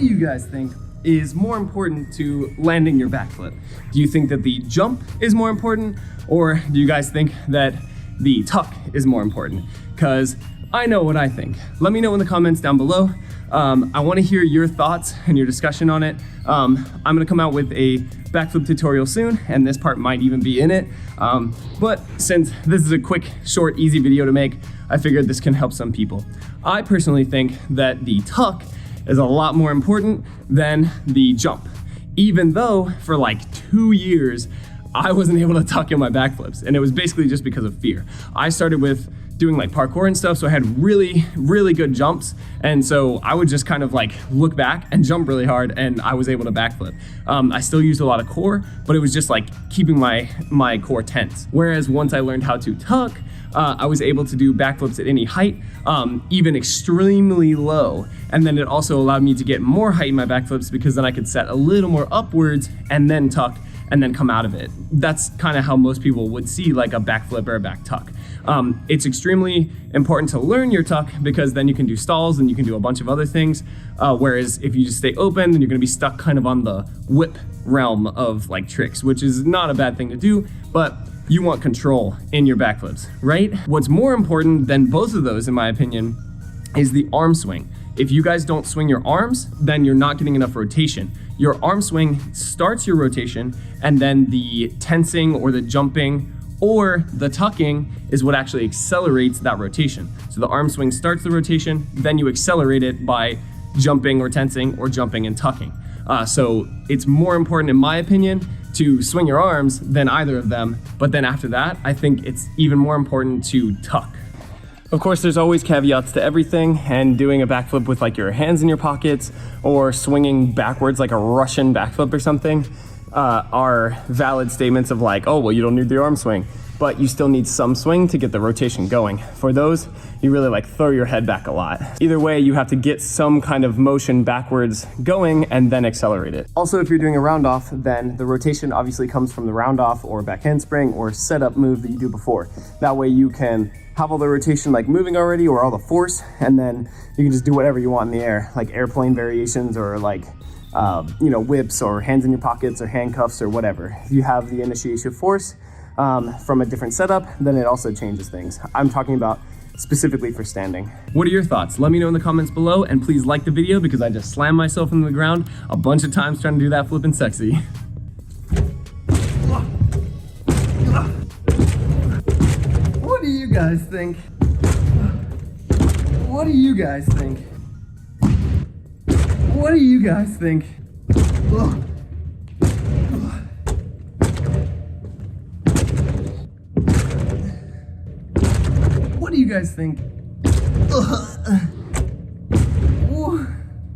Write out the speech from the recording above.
do you guys think is more important to landing your backflip? Do you think that the jump is more important, or do you guys think that the tuck is more important? Because I know what I think. Let me know in the comments down below. I want to hear your thoughts and your discussion on it. I'm gonna come out with a backflip tutorial soon, and this part might even be in it. But since this is a quick, short, easy video to make, I figured this can help some people. I personally think that the tuck is a lot more important than the jump. Even though for like 2 years, I wasn't able to tuck in my backflips, and it was basically just because of fear. I started with doing like parkour and stuff, so I had really, really good jumps, and so I would just kind of like look back and jump really hard, and I was able to backflip. I still used a lot of core, but it was just like keeping my core tense. Whereas once I learned how to tuck, I was able to do backflips at any height, even extremely low. And then it also allowed me to get more height in my backflips, because then I could set a little more upwards and then tuck and then come out of it. That's kind of how most people would see like a backflip or a back tuck. It's extremely important to learn your tuck, because then you can do stalls and you can do a bunch of other things. Whereas if you just stay open, then you're gonna be stuck kind of on the whip realm of like tricks, which is not a bad thing to do, but you want control in your backflips, right? What's more important than both of those, in my opinion, is the arm swing. If you guys don't swing your arms, then you're not getting enough rotation. Your arm swing starts your rotation, and then the tensing or the jumping or the tucking is what actually accelerates that rotation. So the arm swing starts the rotation, then you accelerate it by jumping or tensing or jumping and tucking. So it's more important, in my opinion, to swing your arms than either of them. But then after that, I think it's even more important to tuck. Of course, there's always caveats to everything, and doing a backflip with like your hands in your pockets or swinging backwards like a Russian backflip or something are valid statements of like, oh, well, you don't need the arm swing, but you still need some swing to get the rotation going. For those, you really like throw your head back a lot. Either way, you have to get some kind of motion backwards going and then accelerate it. Also, if you're doing a round off, then the rotation obviously comes from the round off or back handspring or setup move that you do before. That way you can have all the rotation like moving already, or all the force, and then you can just do whatever you want in the air, like airplane variations or like whips or hands in your pockets or handcuffs or whatever. If you have the initiation force from a different setup, then it also changes things. I'm talking about specifically for standing. What are your thoughts? Let me know in the comments below, and please like the video, because I just slammed myself into the ground a bunch of times trying to do that flippin' sexy. What do you guys think? What do you guys think? What do you guys think? What do you guys think?